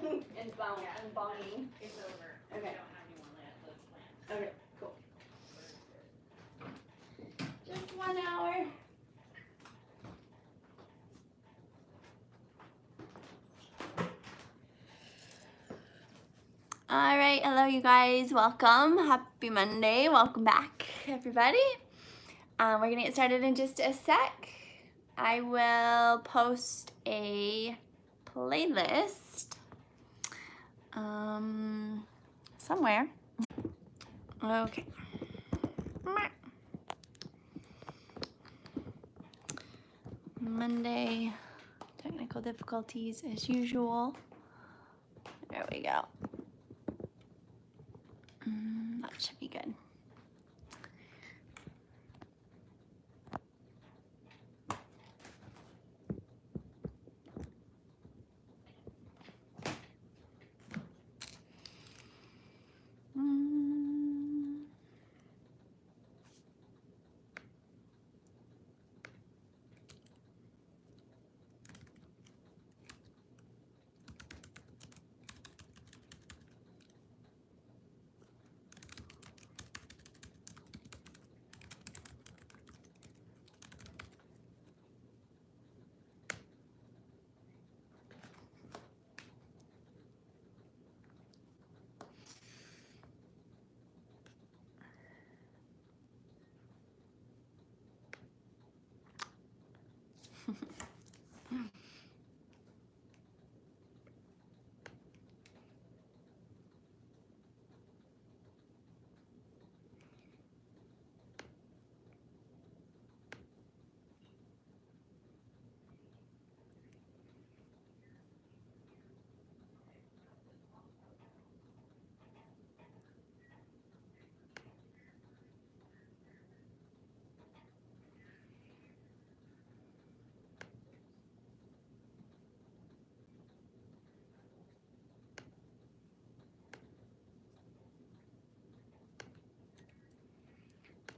and bonding. It's over. Okay. We don't have any more those plans. Okay, cool. Just 1 hour. All right, hello you guys, welcome. Happy Monday, welcome back everybody. We're gonna get started in just a sec. I will post a playlist somewhere. Okay. Monday, technical difficulties as usual. There we go. That should be good.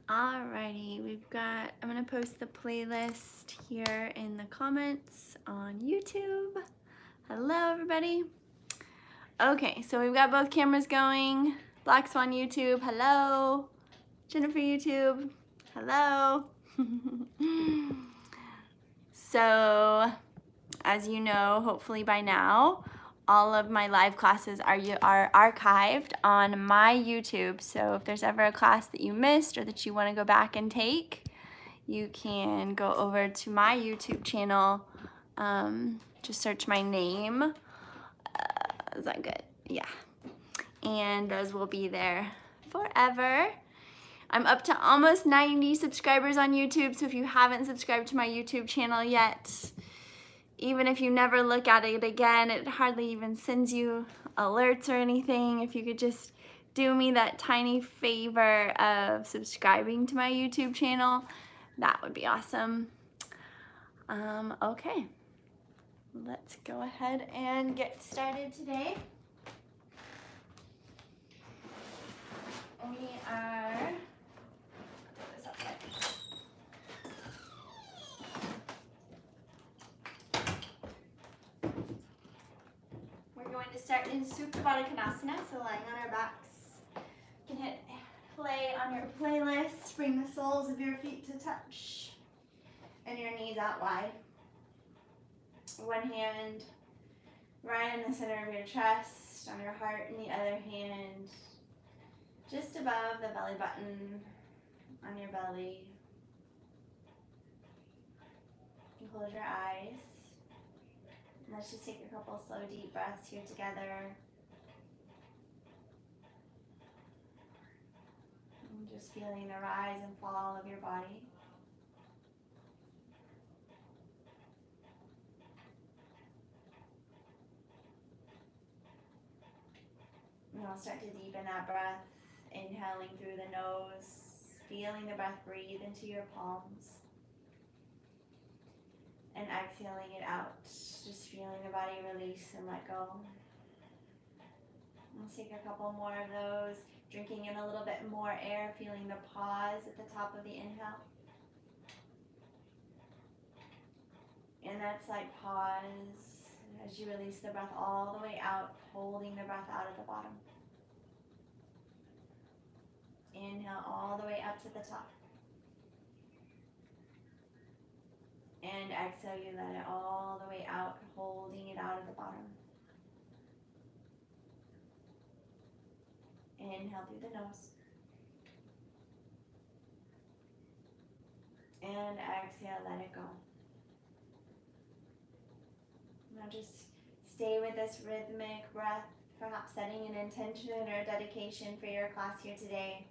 Alrighty, I'm gonna post the playlist here in the comments on YouTube. Hello everybody. Okay, so we've got both cameras going. Black Swan YouTube, hello. Jennifer YouTube, hello. So, as you know, hopefully by now, all of my live classes are archived on my YouTube. So if there's ever a class that you missed or that you want to go back and take, you can go over to my YouTube channel. Just search my name. Is that good? Yeah. And those will be there forever. I'm up to almost 90 subscribers on YouTube. So if you haven't subscribed to my YouTube channel yet, even if you never look at it again, it hardly even sends you alerts or anything. If you could just do me that tiny favor of subscribing to my YouTube channel, that would be awesome. Okay, let's go ahead and get started today. We are... going to start in Supta Baddha Konasana, so lying on our backs. You can hit play on your playlist, bring the soles of your feet to touch, and your knees out wide. One hand right in the center of your chest, on your heart, and the other hand just above the belly button, on your belly. You close your eyes. Let's just take a couple slow, deep breaths here together. And just feeling the rise and fall of your body. And I'll start to deepen that breath, inhaling through the nose, feeling the breath breathe into your palms. And exhaling it out, just feeling the body release and let go. Let's take a couple more of those, drinking in a little bit more air, feeling the pause at the top of the inhale. And that slight pause As you release the breath all the way out, holding the breath out at the bottom. Inhale all the way up to the top. And exhale, you let it all the way out, holding it out at the bottom. Inhale through the nose. And exhale, let it go. Now just stay with this rhythmic breath, perhaps setting an intention or dedication for your class here today.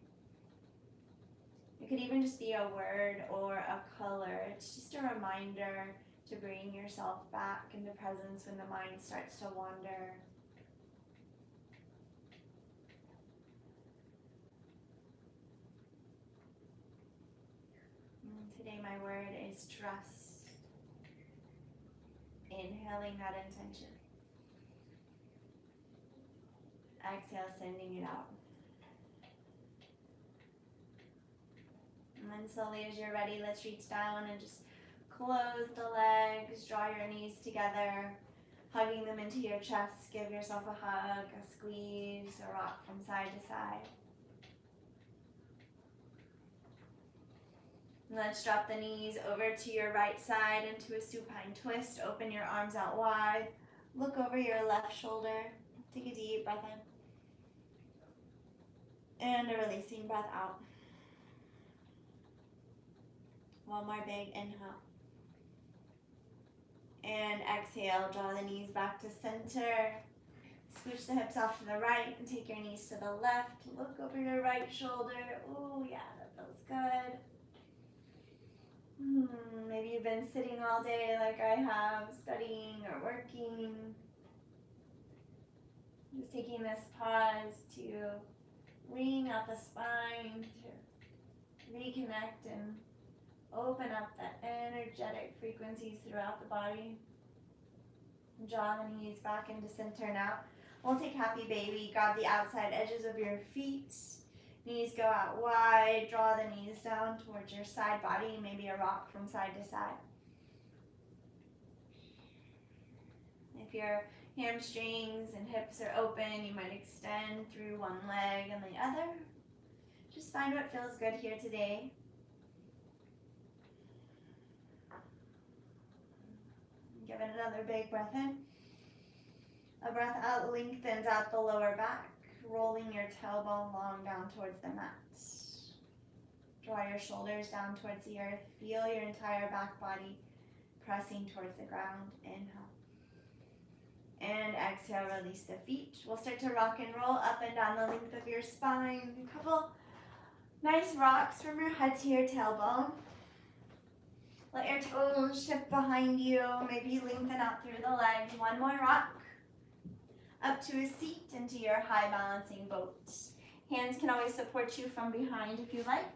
It could even just be a word or a color. It's just a reminder to bring yourself back into presence when the mind starts to wander. And today my word is trust. Inhaling that intention. Exhale, sending it out. And then slowly as you're ready, let's reach down and just close the legs, draw your knees together, hugging them into your chest. Give yourself a hug, a squeeze, a rock from side to side. And let's drop the knees over to your right side into a supine twist. Open your arms out wide. Look over your left shoulder. Take a deep breath in. And a releasing breath out. One more big inhale. And exhale, draw the knees back to center. Switch the hips off to the right and take your knees to the left. Look over your right shoulder. Ooh, yeah, that feels good. Maybe you've been sitting all day like I have, studying or working. Just taking this pause to lean out the spine, to reconnect and open up the energetic frequencies throughout the body. Draw the knees back into center now. We'll take happy baby. Grab the outside edges of your feet. Knees go out wide. Draw the knees down towards your side body. Maybe a rock from side to side. If your hamstrings and hips are open, you might extend through one leg and the other. Just find what feels good here today. Give it another big breath in. A breath out lengthens out the lower back, rolling your tailbone long down towards the mat. Draw your shoulders down towards the earth. Feel your entire back body pressing towards the ground. Inhale. And exhale, release the feet. We'll start to rock and roll up and down the length of your spine. A couple nice rocks from your head to your tailbone. Let your toes shift behind you. Maybe lengthen out through the legs. One more rock. Up to a seat into your high balancing boat. Hands can always support you from behind if you like.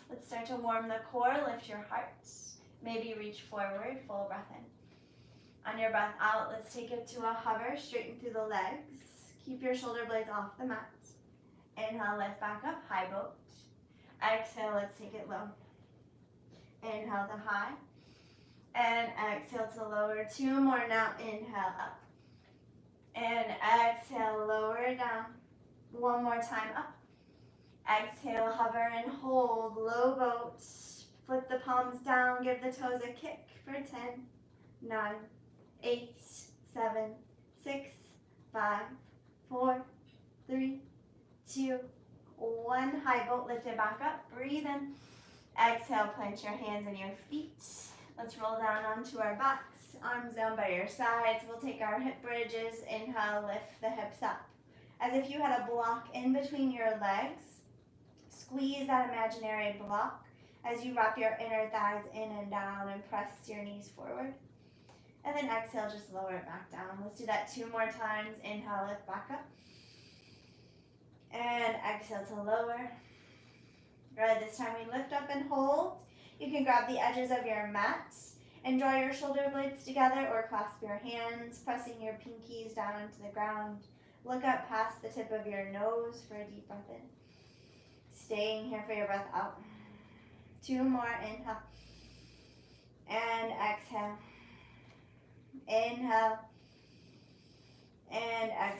Let's start to warm the core. Lift your heart. Maybe reach forward. Full breath in. On your breath out, let's take it to a hover. Straighten through the legs. Keep your shoulder blades off the mat. Inhale, lift back up. High boat. Exhale, let's take it low. Inhale to high. And exhale to lower. Two more now. Inhale up. And exhale, lower down. One more time up. Exhale, hover and hold. Low boat. Flip the palms down. Give the toes a kick for 10, 9, 8, 7, 6, 5, 4, 3, 2, 1. High boat, lift it back up. Breathe in. Exhale, plant your hands and your feet. Let's roll down onto our backs. Arms down by your sides. We'll take our hip bridges. Inhale, lift the hips up. As if you had a block in between your legs. Squeeze that imaginary block as you wrap your inner thighs in and down and press your knees forward. And then exhale, just lower it back down. Let's do that 2 more times. Inhale, lift back up. And exhale to lower. Good, this time we lift up and hold. You can grab the edges of your mat and draw your shoulder blades together or clasp your hands, pressing your pinkies down into the ground. Look up past the tip of your nose for a deep breath in. Staying here for your breath out. 2 more, inhale. And exhale. Inhale.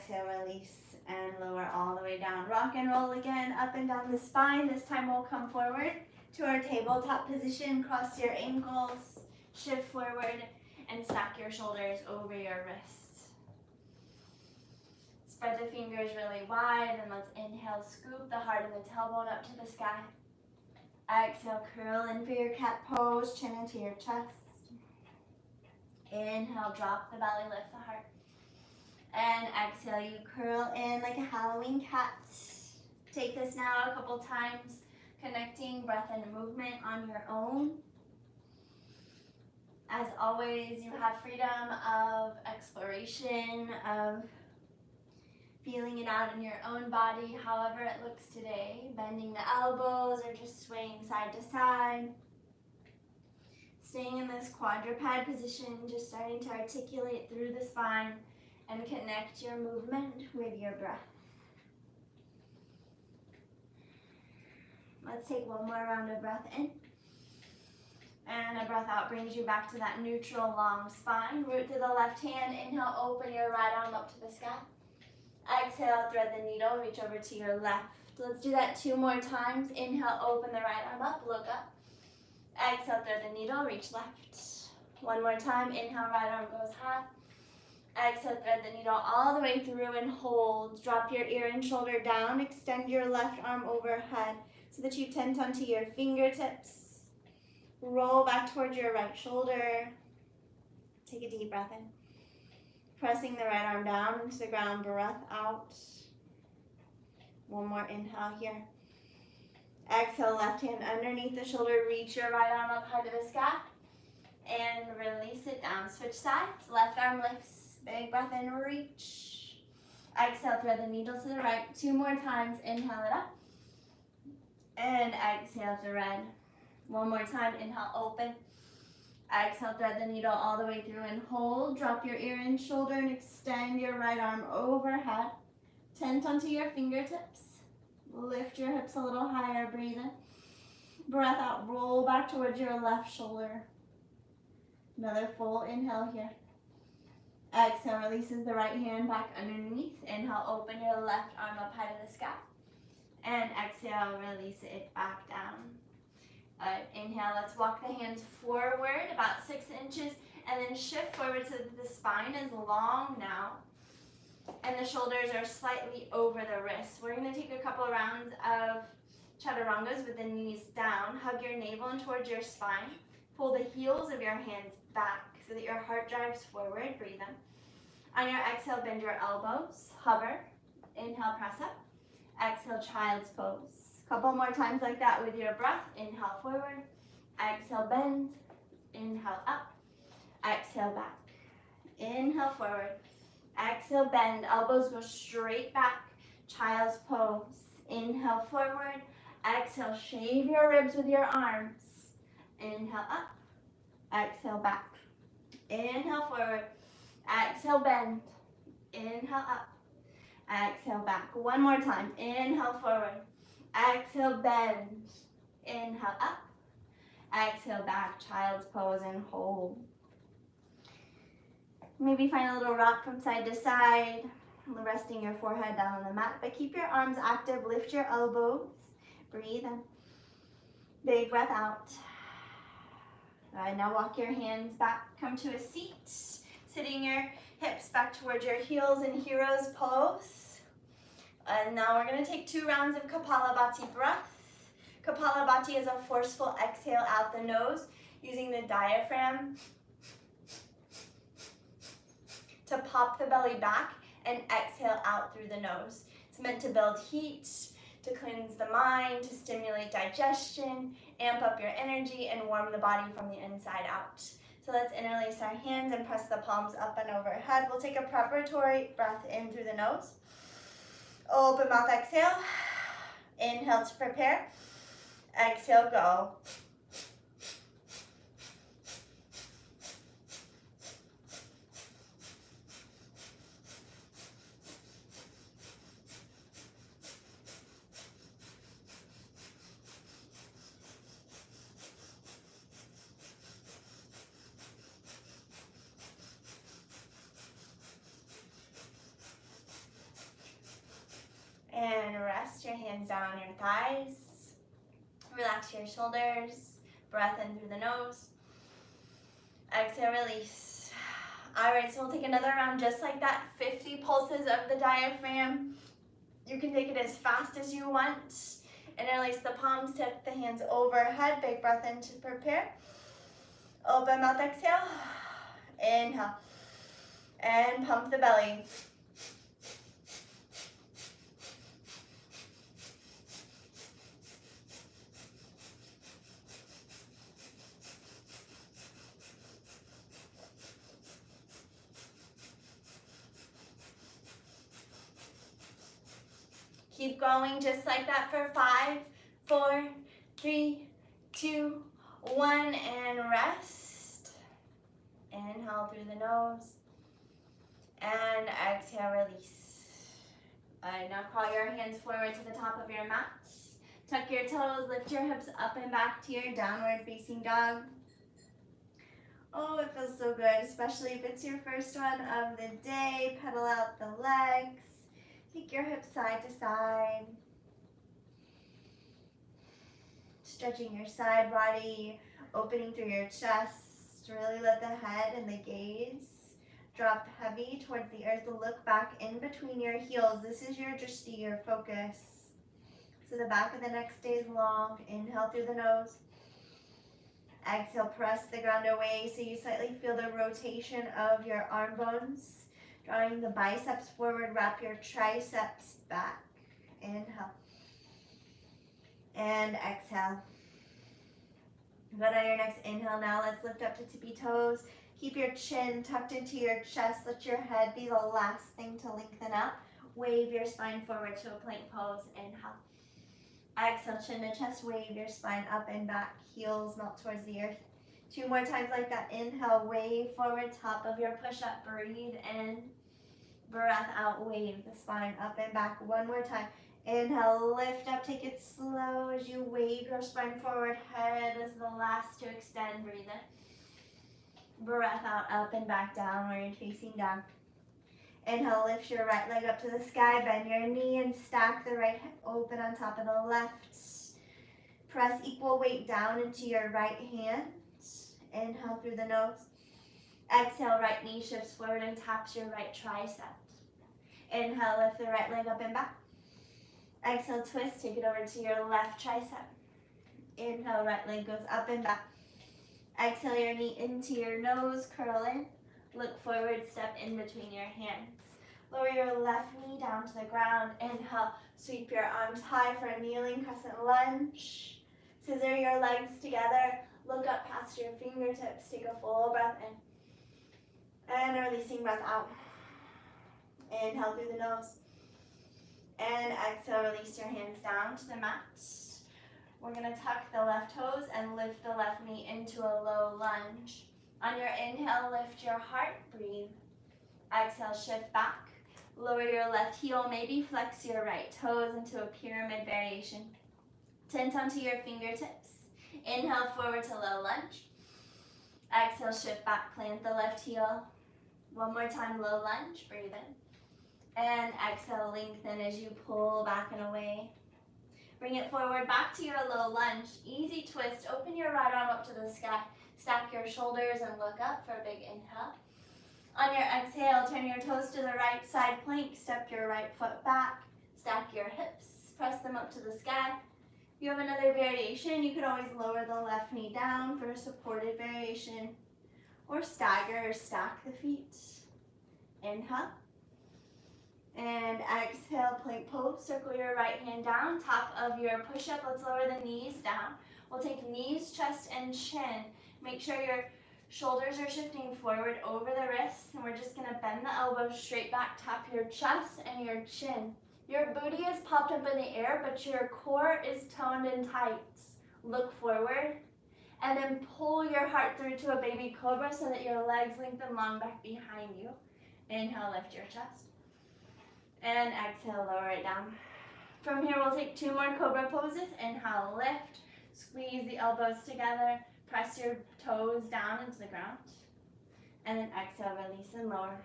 Exhale, release and lower all the way down. Rock and roll again, up and down the spine. This time we'll come forward to our tabletop position. Cross your ankles, shift forward, and stack your shoulders over your wrists. Spread the fingers really wide, and let's inhale, scoop the heart and the tailbone up to the sky. Exhale, curl in for your cat pose, chin into your chest. Inhale, drop the belly, lift the heart. And exhale, you curl in like a Halloween cat. Take this now a couple times, connecting breath and movement on your own. As always, you have freedom of exploration, of feeling it out in your own body, however it looks today. Bending the elbows or just swaying side to side. Staying in this quadruped position, just starting to articulate through the spine and connect your movement with your breath. Let's take one more round of breath in. And a breath out brings you back to that neutral long spine. Root to the left hand. Inhale, open your right arm up to the sky. Exhale, thread the needle, reach over to your left. Let's do that 2 more times. Inhale, open the right arm up, look up. Exhale, thread the needle, reach left. 1 more time. Inhale, right arm goes half. Exhale, thread the needle all the way through and hold. Drop your ear and shoulder down. Extend your left arm overhead so that you tent onto your fingertips. Roll back towards your right shoulder. Take a deep breath in. Pressing the right arm down into the ground, breath out. 1 more inhale here. Exhale, left hand underneath the shoulder. Reach your right arm up high to the sky. And release it down. Switch sides. Left arm lifts. Big breath in, reach. Exhale, thread the needle to the right. 2 more times. Inhale it up. And exhale, thread. 1 more time. Inhale, open. Exhale, thread the needle all the way through and hold. Drop your ear and shoulder and extend your right arm overhead. Tent onto your fingertips. Lift your hips a little higher, breathe in. Breath out, roll back towards your left shoulder. Another full inhale here. Exhale, releases the right hand back underneath. Inhale, open your left arm up high to the sky. And exhale, release it back down. Inhale, let's walk the hands forward about 6 inches and then shift forward so that the spine is long now. And the shoulders are slightly over the wrists. We're going to take a couple rounds of chaturangas with the knees down. Hug your navel in towards your spine. Pull the heels of your hands back so that your heart drives forward. Breathe in. On your exhale, bend your elbows. Hover. Inhale, press up. Exhale, child's pose. Couple more times like that with your breath. Inhale, forward. Exhale, bend. Inhale, up. Exhale, back. Inhale, forward. Exhale, bend. Elbows go straight back. Child's pose. Inhale, forward. Exhale, shave your ribs with your arms. Inhale, up. Exhale, back. Inhale, forward. Exhale, bend. Inhale, up. Exhale, back. 1 more time. Inhale, forward. Exhale, bend. Inhale, up. Exhale, back. Child's pose and hold. Maybe find a little rock from side to side, resting your forehead down on the mat, but keep your arms active. Lift your elbows. Breathe in. Big breath out. All right, now walk your hands back. Come to a seat. Sitting your hips back towards your heels in hero's pose. And now we're going to take 2 rounds of Kapalabhati breath. Kapalabhati is a forceful exhale out the nose using the diaphragm to pop the belly back and exhale out through the nose. It's meant to build heat, to cleanse the mind, to stimulate digestion, amp up your energy, and warm the body from the inside out. So let's interlace our hands and press the palms up and overhead. We'll take a preparatory breath in through the nose. Open mouth, exhale. Inhale to prepare. Exhale, go. rest your hands down on your thighs. Relax your shoulders. Breath in through the nose. Exhale, release. All right, so we'll take another round just like that. 50 pulses of the diaphragm. You can take it as fast as you want. And release the palms, tip the hands overhead. Big breath in to prepare. Open mouth, exhale. Inhale. And pump the belly. Keep going just like that for 5, 4, 3, 2, 1, and rest. Inhale through the nose. And exhale, release. Now crawl your hands forward to the top of your mat. Tuck your toes, lift your hips up and back to your downward facing dog. Oh, it feels so good, especially if it's your first one of the day. Pedal out the legs. Take your hips side to side. Stretching your side body, opening through your chest. Really let the head and the gaze drop heavy towards the earth. Look back in between your heels. This is your drishti, your focus. So the back of the neck stays long. Inhale through the nose. Exhale, press the ground away so you slightly feel the rotation of your arm bones. Drawing the biceps forward, wrap your triceps back. Inhale. And exhale. Good on your next inhale now. Let's lift up to tippy toes. Keep your chin tucked into your chest. Let your head be the last thing to lengthen out. Wave your spine forward to a plank pose. Inhale. Exhale, chin to chest. Wave your spine up and back. Heels melt towards the earth. 2 more times like that. Inhale, wave forward, top of your push-up. Breathe in. Breath out, wave the spine up and back. 1 more time. Inhale, lift up, take it slow as you wave your spine forward. Head is the last to extend. Breathe in. Breath out, up and back, downward facing dog. Inhale, lift your right leg up to the sky. Bend your knee and stack the right hip open on top of the left. Press equal weight down into your right hand. Inhale through the nose. Exhale, right knee shifts forward and taps your right tricep. Inhale, lift the right leg up and back. Exhale, twist, take it over to your left tricep. Inhale, right leg goes up and back. Exhale, your knee into your nose, curl in. Look forward, step in between your hands. Lower your left knee down to the ground. Inhale, sweep your arms high for a kneeling crescent lunge. Scissor your legs together. Look up past your fingertips. Take a full breath in. And releasing breath out. Inhale through the nose. And exhale, release your hands down to the mat. We're going to tuck the left toes and lift the left knee into a low lunge. On your inhale, lift your heart, breathe. Exhale, shift back. Lower your left heel, maybe flex your right toes into a pyramid variation. Tent onto your fingertips. Inhale, forward to low lunge. Exhale, shift back, plant the left heel. 1 more time, low lunge, breathe in. And exhale, lengthen as you pull back and away. Bring it forward, back to your low lunge. Easy twist, open your right arm up to the sky. Stack your shoulders and look up for a big inhale. On your exhale, turn your toes to the right side plank. Step your right foot back. Stack your hips. Press them up to the sky. If you have another variation, you could always lower the left knee down for a supported variation. Or stagger or stack the feet. Inhale. And exhale, plank pose. Circle your right hand down. Top of your push-up. Let's lower the knees down. We'll take knees, chest, and chin. Make sure your shoulders are shifting forward over the wrists, and we're just gonna bend the elbows straight back, tap your chest and your chin. Your booty is popped up in the air, but your core is toned and tight. Look forward, and then pull your heart through to a baby cobra so that your legs lengthen long back behind you. Inhale, lift your chest. And exhale, lower it down. From here, we'll take 2 more cobra poses. Inhale, lift, squeeze the elbows together. Press your toes down into the ground. And then exhale, release and lower.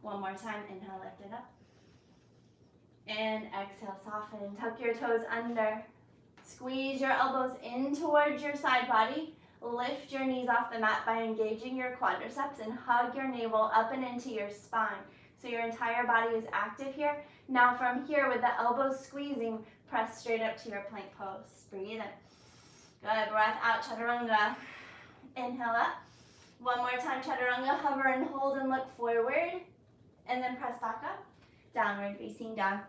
1 more time, inhale, lift it up. And exhale, soften. Tuck your toes under. Squeeze your elbows in towards your side body. Lift your knees off the mat by engaging your quadriceps and hug your navel up and into your spine. So your entire body is active here. Now from here, with the elbows squeezing, press straight up to your plank pose. Breathe in. Good, breath out, chaturanga. Inhale up. One more time, chaturanga. Hover and hold and look forward. And then press back up. Downward facing dog.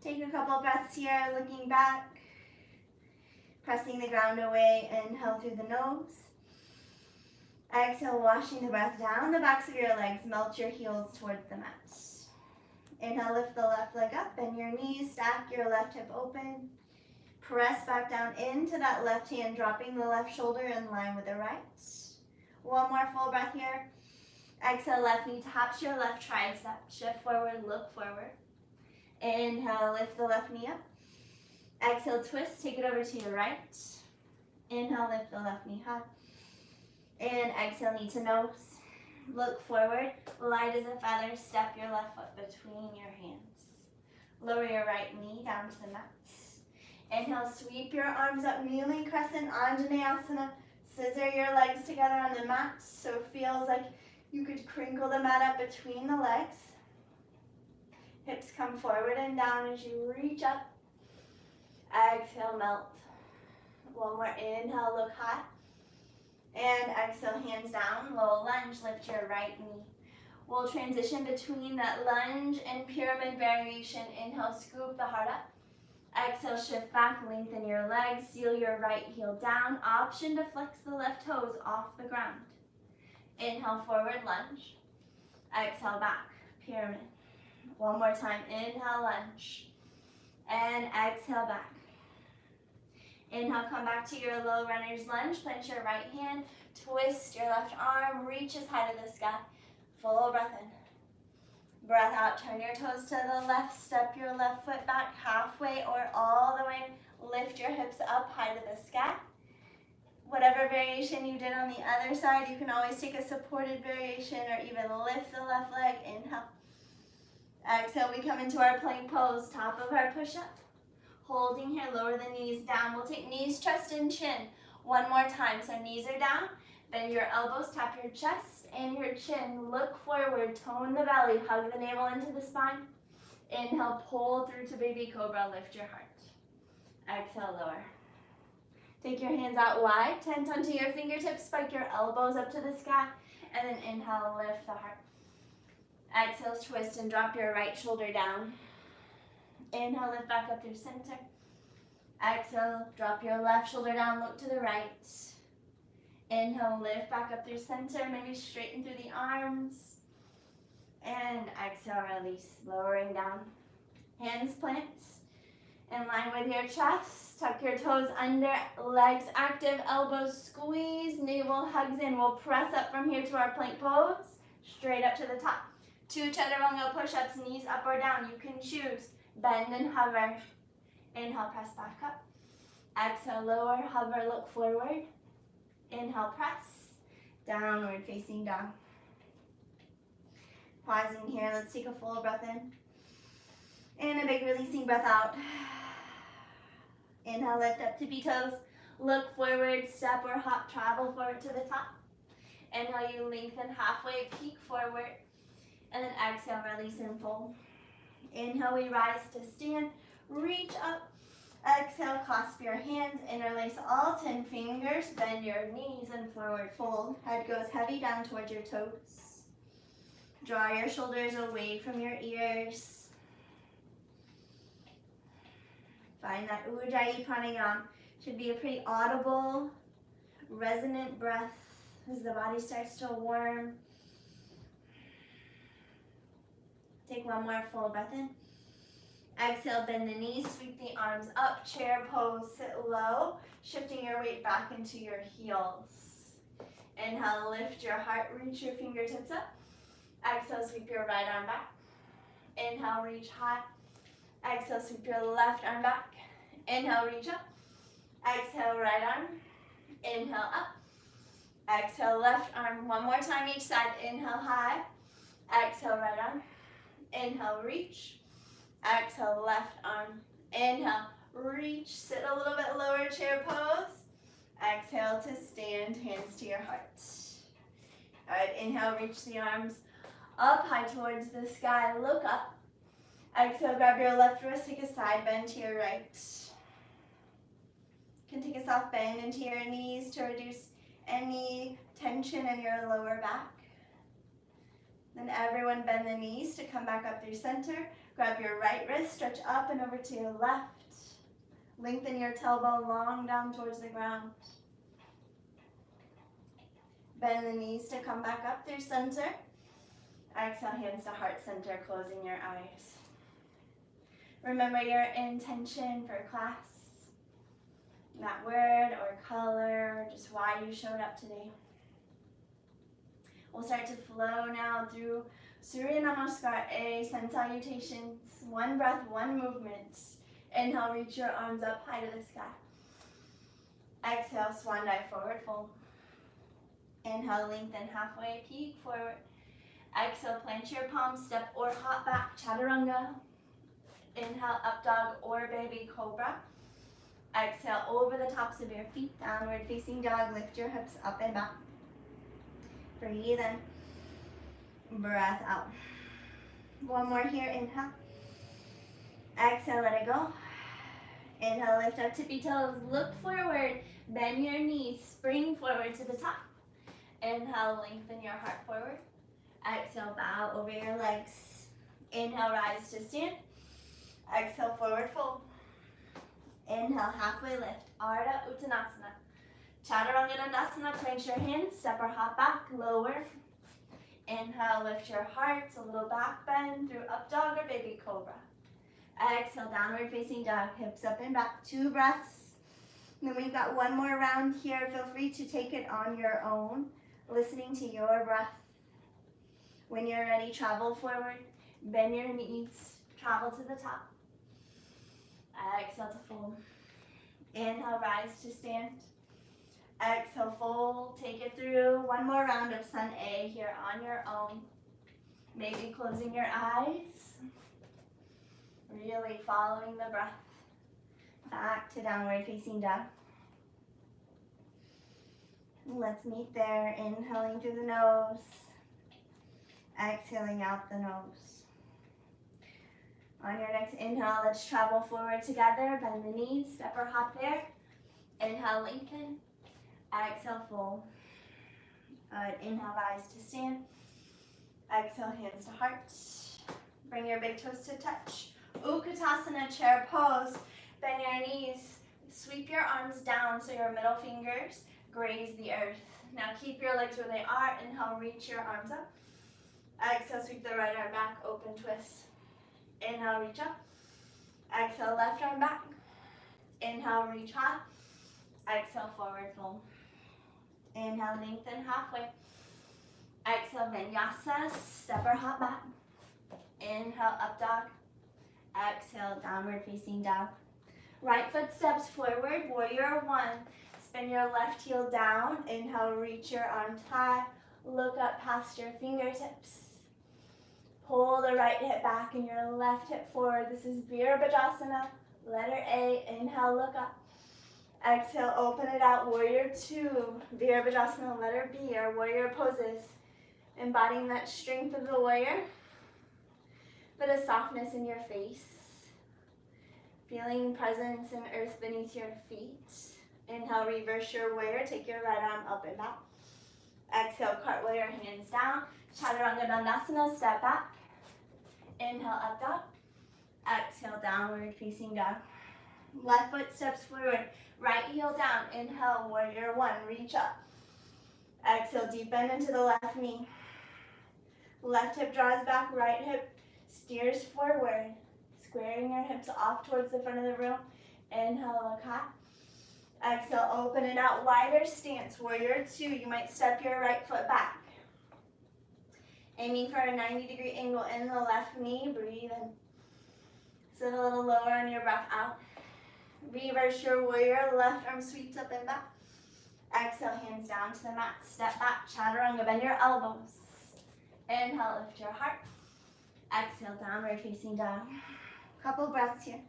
Take a couple breaths here, looking back. Pressing the ground away. Inhale through the nose. Exhale, washing the breath down the backs of your legs. Melt your heels towards the mat. Inhale, lift the left leg up. Bend your knees. Stack your left hip open. Press back down into that left hand, dropping the left shoulder in line with the right. One more full breath here. Exhale, left knee taps your left tricep. Shift forward, look forward. Inhale, lift the left knee up. Exhale, twist, take it over to your right. Inhale, lift the left knee high. And exhale, knee to nose. Look forward, light as a feather. Step your left foot between your hands. Lower your right knee down to the mat. Inhale, sweep your arms up, kneeling crescent, Anjaneyasana. Scissor your legs together on the mat so it feels like you could crinkle the mat up between the legs. Hips come forward and down as you reach up. Exhale, melt. One more inhale, look high. And exhale, hands down, low lunge, lift your right knee. We'll transition between that lunge and pyramid variation. Inhale, scoop the heart up. Exhale, shift back, lengthen your legs, seal your right heel down. Option to flex the left toes off the ground. Inhale, forward lunge. Exhale, back, pyramid. One more time, inhale, lunge. And exhale, back. Inhale, come back to your low runner's lunge. Plant your right hand, twist your left arm, reach as high to the sky. Full breath in. Breath out, turn your toes to the left, step your left foot back halfway or all the way. Lift your hips up high to the sky. Whatever variation you did on the other side, you can always take a supported variation or even lift the left leg. Inhale. Exhale, we come into our plank pose, top of our push-up. Holding here, lower the knees down. We'll take knees, chest, and chin. One more time. So knees are down. Bend your elbows, tap your chest and your chin. Look forward, tone the belly, hug the navel into the spine. Inhale, pull through to baby cobra, lift your heart. Exhale, lower. Take your hands out wide, tent onto your fingertips, spike your elbows up to the sky, and then inhale, lift the heart. Exhale, twist and drop your right shoulder down. Inhale, lift back up through center. Exhale, drop your left shoulder down, look to the right. Inhale, lift back up through center, maybe straighten through the arms. And exhale, release, lowering down. Hands plant in line with your chest. Tuck your toes under, legs active, elbows squeeze, navel hugs in. We'll press up from here to our plank pose, straight up to the top. 2 chaturanga push-ups, knees up or down. You can choose. Bend and hover. Inhale, press back up. Exhale, lower, hover, look forward. Inhale, press. Downward facing dog. Pausing here, let's take a full breath in. And a big releasing breath out. Inhale, lift up tippy toes. Look forward, step or hop, travel forward to the top. Inhale, you lengthen halfway, peek forward. And then exhale, release and fold. Inhale, we rise to stand. Reach up. Exhale, clasp your hands, interlace all 10 fingers, bend your knees and forward fold. Head goes heavy down towards your toes. Draw your shoulders away from your ears. Find that Ujjayi Pranayama. Should be a pretty audible, resonant breath as the body starts to warm. Take one more full breath in. Exhale, bend the knees, sweep the arms up, chair pose, sit low, shifting your weight back into your heels. Inhale, lift your heart, reach your fingertips up. Exhale, sweep your right arm back. Inhale, reach high. Exhale, sweep your left arm back. Inhale, reach up. Exhale, right arm. Inhale, up. Exhale, left arm. One more time each side. Inhale, high. Exhale, right arm. Inhale, reach. Exhale, left arm. Inhale, reach, sit a little bit lower, chair pose. Exhale to stand, hands to your heart. All right, inhale, reach the arms up high towards the sky, look up. Exhale, grab your left wrist, take a side bend to your right. You can take a soft bend into your knees to reduce any tension in your lower back. Then everyone bend the knees to come back up through center. Grab your right wrist, stretch up and over to your left. Lengthen your tailbone long down towards the ground. Bend the knees to come back up through center. Exhale, hands to heart center, closing your eyes. Remember your intention for class. That word or color, or just why you showed up today. We'll start to flow now through Surya Namaskar, sun salutations. One breath, one movement. Inhale, reach your arms up high to the sky. Exhale, swan dive forward fold. Inhale, lengthen halfway, peek forward. Exhale, plant your palms, step or hop back, chaturanga. Inhale, up dog or baby cobra. Exhale, over the tops of your feet, downward facing dog. Lift your hips up and back. Breathe in, breath out. One more here, inhale. Exhale, let it go. Inhale, lift up tippy toes, look forward, bend your knees, spring forward to the top. Inhale, lengthen your heart forward. Exhale, bow over your legs. Inhale, rise to stand. Exhale, forward fold. Inhale, halfway lift, Ardha Uttanasana. Chaturanga Dandasana, place your hands, step or hop back, lower. Inhale, lift your heart, a little back bend through up dog or baby cobra. Exhale, downward facing dog, hips up and back, 2 breaths. And then we've got one more round here. Feel free to take it on your own, listening to your breath. When you're ready, travel forward, bend your knees, travel to the top. Exhale to fold. Inhale, rise to stand. Exhale, fold, take it through. One more round of Sun A here on your own. Maybe closing your eyes. Really following the breath. Back to downward facing dog. Let's meet there. Inhaling through the nose. Exhaling out the nose. On your next inhale, let's travel forward together. Bend the knees, step or hop there. Inhale, lengthen. Exhale, fold. Inhale, rise to stand. Exhale, hands to heart. Bring your big toes to touch. Utkatasana, chair pose. Bend your knees. Sweep your arms down so your middle fingers graze the earth. Now keep your legs where they are. Inhale, reach your arms up. Exhale, sweep the right arm back, open twist. Inhale, reach up. Exhale, left arm back. Inhale, reach high. Exhale, forward fold. Inhale, lengthen halfway. Exhale, Vinyasa, step or hop back. Inhale, up dog. Exhale, downward facing dog. Right foot steps forward, warrior one. Spin your left heel down. Inhale, reach your arms high. Look up past your fingertips. Pull the right hip back and your left hip forward. This is Virabhajasana, letter A. Inhale, look up. Exhale, open it out, warrior two. Virabhajasana, letter B, or warrior poses. Embodying that strength of the warrior, but a softness in your face. Feeling presence and earth beneath your feet. Inhale, reverse your warrior. Take your right arm up and back. Exhale, cartwheel your hands down. Chaturanga Dandasana, step back. Inhale, up dog. Exhale, downward facing dog. Left foot steps forward. Right heel down. Inhale, warrior one. Reach up. Exhale, deep bend into the left knee. Left hip draws back. Right hip steers forward. Squaring your hips off towards the front of the room. Inhale, look high. Exhale, open it out, wider stance, warrior two. You might step your right foot back. Aiming for a 90-degree angle in the left knee, breathe in. Sit a little lower on your breath out. Reverse your warrior, left arm sweeps up and back. Exhale, hands down to the mat, step back, chaturanga, bend your elbows. Inhale, lift your heart. Exhale, downward facing dog. Couple breaths here.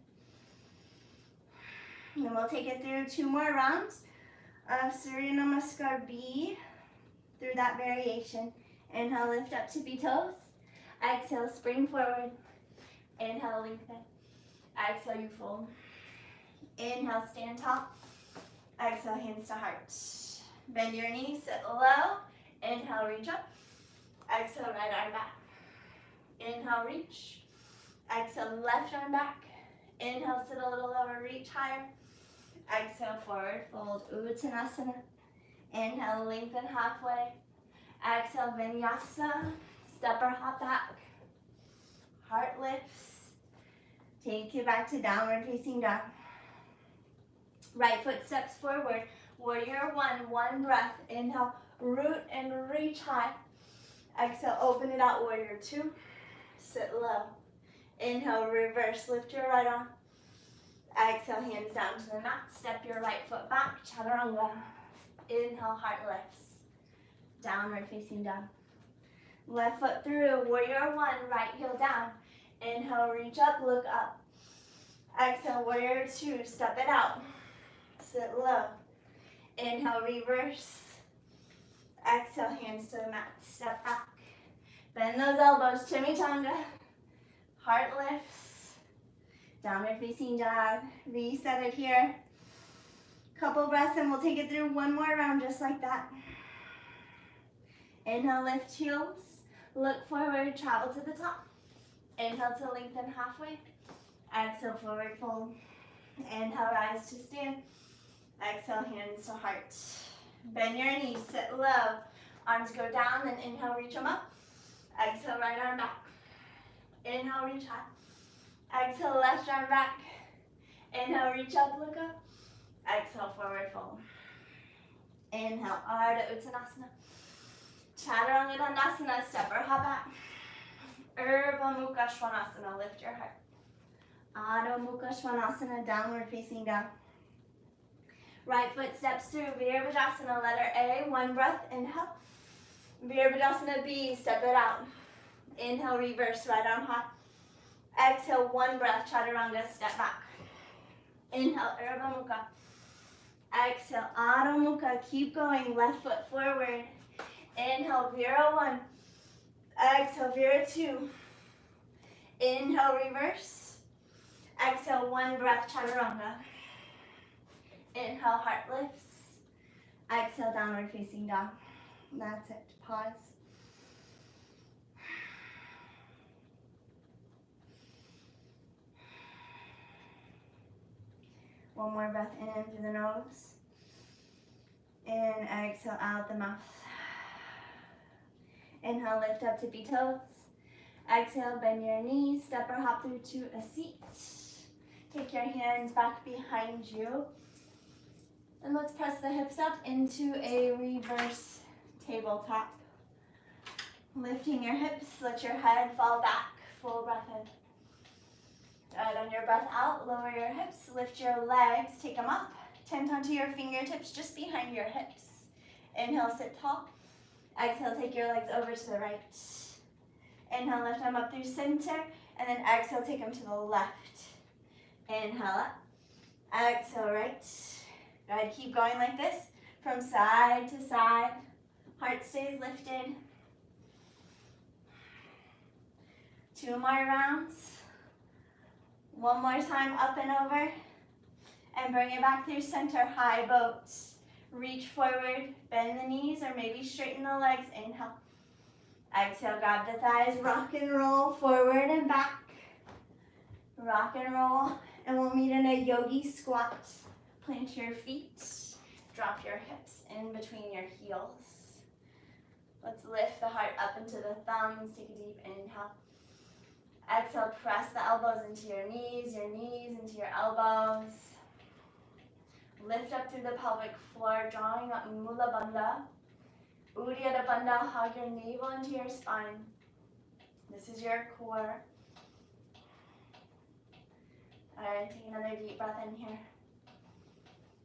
And then we'll take it through 2 more rounds of Surya Namaskar B through that variation. Inhale, lift up, tippy toes. Exhale, spring forward. Inhale, lengthen. Exhale, you fold. Inhale, stand tall. Exhale, hands to heart. Bend your knees, sit low. Inhale, reach up. Exhale, right arm back. Inhale, reach. Exhale, left arm back. Inhale, sit a little lower, reach higher. Exhale, forward fold, Uttanasana. Inhale, lengthen halfway. Exhale, Vinyasa. Step or hop back. Heart lifts. Take you back to downward facing dog. Right foot steps forward. Warrior one, 1 breath. Inhale, root and reach high. Exhale, open it out, warrior 2. Sit low. Inhale, reverse, lift your right arm. Exhale, hands down to the mat. Step your right foot back, chaturanga. Inhale, heart lifts. Downward facing dog. Left foot through, warrior 1, right heel down. Inhale, reach up, look up. Exhale, warrior 2, step it out. Sit low. Inhale, reverse. Exhale, hands to the mat, step back. Bend those elbows, chimichanga. Heart lifts. Downward facing dog. Reset it here. Couple breaths and we'll take it through 1 more round just like that. Inhale, lift heels. Look forward, travel to the top. Inhale to lengthen halfway. Exhale, forward fold. Inhale, rise to stand. Exhale, hands to heart. Bend your knees, sit low. Arms go down, then inhale, reach them up. Exhale, right arm back. Inhale, reach high. Exhale, left arm back. Inhale, reach up, look up. Exhale, forward fold. Inhale, Ardha Uttanasana. Chaturanga Dandasana, step or hop back. Urdhva Mukha Svanasana, lift your heart. Adho Mukha Svanasana, downward facing dog. Right foot steps through, Virabhajasana, letter A, 1 breath, inhale. Virabhajasana B, step it out. Inhale, reverse, right arm high. Exhale, 1 breath, chaturanga, step back. Inhale, Urdhva Mukha. Exhale, Adho Mukha, keep going, left foot forward. Inhale, Vira 1. Exhale, Vira 2. Inhale, reverse. Exhale, 1 breath, chaturanga. Inhale, heart lifts. Exhale, downward facing dog. That's it. Pause. One more breath in through the nose. And exhale out the mouth. Inhale, lift up tippy toes. Exhale, bend your knees. Step or hop through to a seat. Take your hands back behind you. And let's press the hips up into a reverse tabletop. Lifting your hips, let your head fall back. Full breath in. Good, on your breath out, lower your hips, lift your legs, take them up. Tent onto your fingertips just behind your hips. Inhale, sit tall. Exhale, take your legs over to the right. Inhale, lift them up through center. And then exhale, take them to the left. Inhale up. Exhale, right. Good, keep going like this from side to side. Heart stays lifted. 2 more rounds. 1 more time, up and over. And bring it back through center, high boat. Reach forward, bend the knees, or maybe straighten the legs. Inhale. Exhale, grab the thighs, rock and roll, forward and back. Rock and roll, and we'll meet in a yogi squat. Plant your feet, drop your hips in between your heels. Let's lift the heart up into the thumbs, take a deep inhale. Exhale, press the elbows into your knees into your elbows. Lift up through the pelvic floor, drawing up Mula Bandha. Uddiyana Bandha, hug your navel into your spine. This is your core. All right, take another deep breath in here.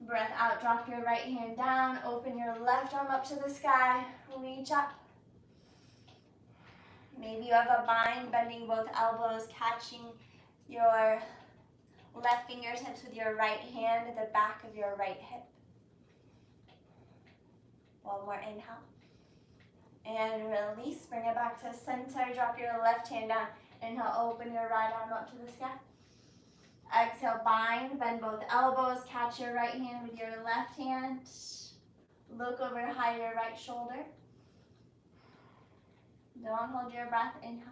Breath out, drop your right hand down, open your left arm up to the sky, reach up. Maybe you have a bind, bending both elbows, catching your left fingertips with your right hand at the back of your right hip. One more inhale. And release, bring it back to center, drop your left hand down. Inhale, open your right arm up to the sky. Exhale, bind, bend both elbows, catch your right hand with your left hand. Look over high your right shoulder. Don't hold your breath, inhale.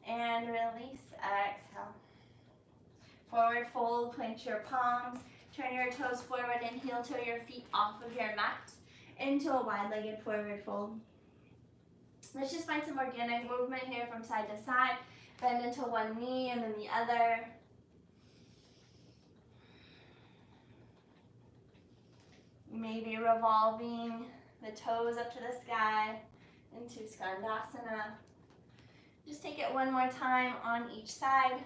And release, exhale. Forward fold, plant your palms, turn your toes forward and heel toe your feet off of your mat into a wide-legged forward fold. Let's just find some organic movement here from side to side. Bend into one knee and then the other. Maybe revolving the toes up to the sky into Skandasana. Just take it one more time on each side.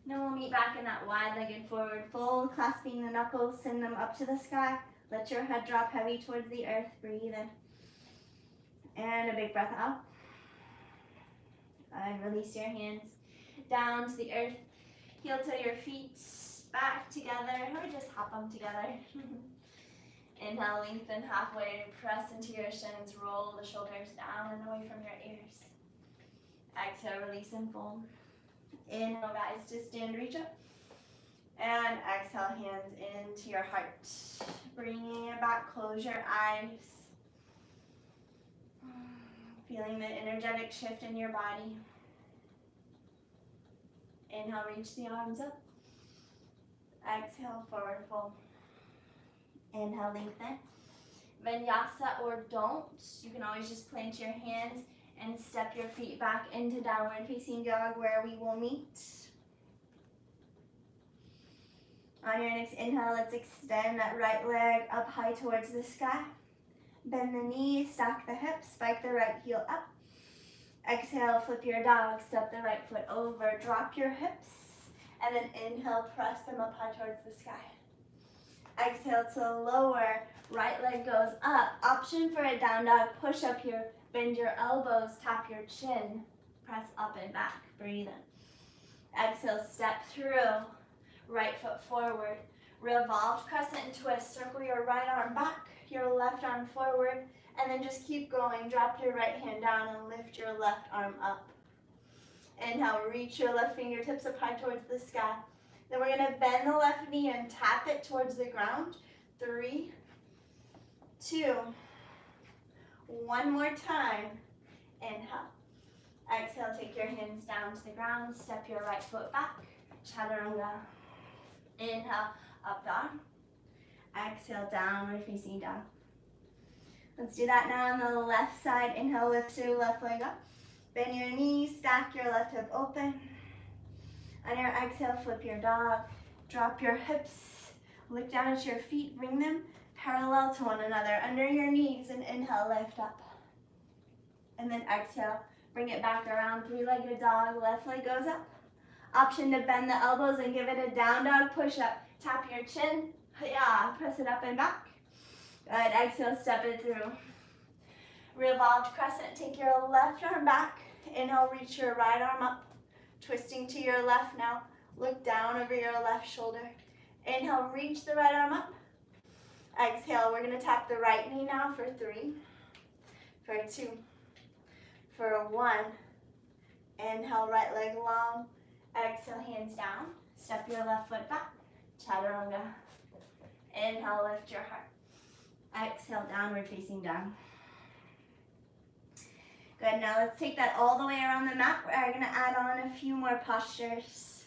Then we'll meet back in that wide-legged forward fold, clasping the knuckles, send them up to the sky. Let your head drop heavy towards the earth. Breathe in. And a big breath out. And release your hands down to the earth. Heel to your feet back together, or just hop them together. Inhale, lengthen halfway, press into your shins, roll the shoulders down and away from your ears. Exhale, release and fold. Inhale, guys, to stand, reach up. And exhale, hands into your heart. Bringing it back, close your eyes. Feeling the energetic shift in your body. Inhale, reach the arms up. Exhale, forward fold. Inhale, lengthen. Vinyasa or don't. You can always just plant your hands and step your feet back into downward facing dog where we will meet. On your next inhale, let's extend that right leg up high towards the sky. Bend the knees, stack the hips, spike the right heel up. Exhale, flip your dog, step the right foot over, drop your hips, and then inhale, press them up high towards the sky. Exhale to lower, right leg goes up. Option for a down dog, push up here, bend your elbows, tap your chin, press up and back, breathe in. Exhale, step through, right foot forward, revolved crescent and twist, circle your right arm back, your left arm forward, and then just keep going. Drop your right hand down and lift your left arm up. Inhale, reach your left fingertips up high towards the sky. Then we're gonna bend the left knee and tap it towards the ground. 3, 2, one more time. Inhale. Exhale, take your hands down to the ground, step your right foot back, chaturanga. Inhale, up dog. Exhale, downward facing dog. Let's do that now on the left side. Inhale, lift your left leg up. Bend your knees, stack your left hip open. On your exhale, flip your dog. Drop your hips, look down at your feet, bring them parallel to one another under your knees, and inhale, lift up. And then exhale, bring it back around, three-legged dog, left leg goes up. Option to bend the elbows and give it a down dog push up. Tap your chin, yeah, press it up and back. Good, exhale, step it through. Revolved crescent, take your left arm back. Inhale, reach your right arm up. Twisting to your left now. Look down over your left shoulder. Inhale, reach the right arm up. Exhale, we're gonna tap the right knee now for 3, for 2, for 1. Inhale, right leg long. Exhale, hands down. Step your left foot back. Chaturanga. Inhale, lift your heart. Exhale, downward facing dog. Good, now let's take that all the way around the mat. We're gonna add on a few more postures.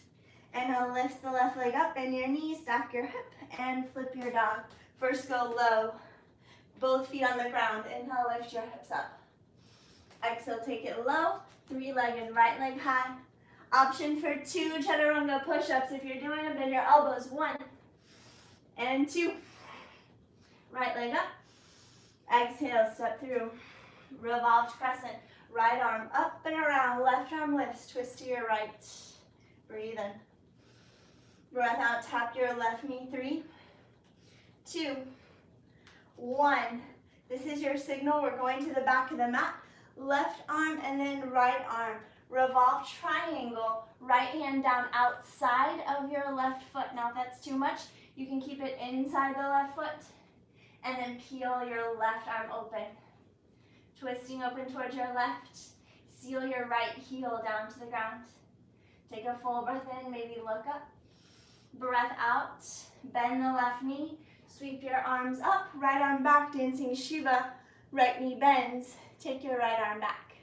Inhale, lift the left leg up, bend your knees, stack your hip, and flip your dog. First go low, both feet on the ground. Inhale, lift your hips up. Exhale, take it low, three-legged right leg high. Option for 2 chaturanga push-ups. If you're doing them, bend your elbows. 1 and 2. Right leg up. Exhale, step through. Revolved crescent. Right arm up and around. Left arm lifts. Twist to your right. Breathe in. Breath out. Tap your left knee. 3, 2, 1. This is your signal. We're going to the back of the mat. left arm, and then right arm. Revolve triangle, right hand down outside of your left foot. Now if that's too much, you can keep it inside the left foot, and then peel your left arm open. Twisting open towards your left. Seal your right heel down to the ground. Take a full breath in, maybe look up. Breath out, bend the left knee. Sweep your arms up, right arm back, dancing Shiva. Right knee bends, take your right arm back.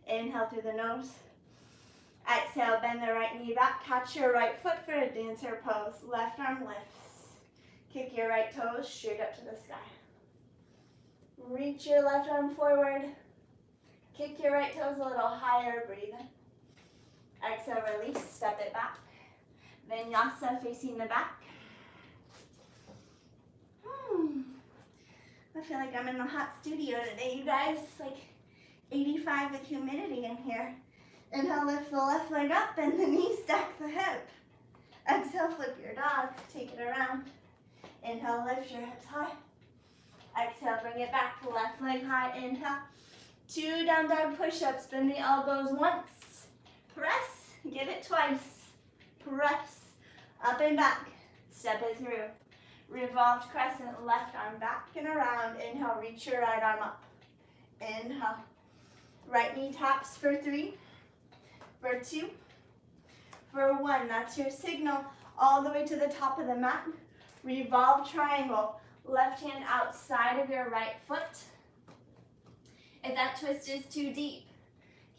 Inhale through the nose. Exhale, bend the right knee back. Catch your right foot for a dancer pose. Left arm lifts. Kick your right toes straight up to the sky. Reach your left arm forward. Kick your right toes a little higher, breathe in. Exhale, release, step it back. Vinyasa facing the back. I feel like I'm in the hot studio today, you guys. It's like 85 with humidity in here. Inhale, lift the left leg up, bend the knee, stack the hip. Exhale, flip your dog, take it around. Inhale, lift your hips high. Exhale, bring it back, left leg high, inhale. 2 down dog push-ups, bend the elbows once. Press, give it twice. Press, up and back, step it through. Revolved crescent, left arm back and around. Inhale, reach your right arm up. Inhale. Right knee taps for 3, for 2, for 1. That's your signal all the way to the top of the mat. Revolve triangle. Left hand outside of your right foot. If that twist is too deep,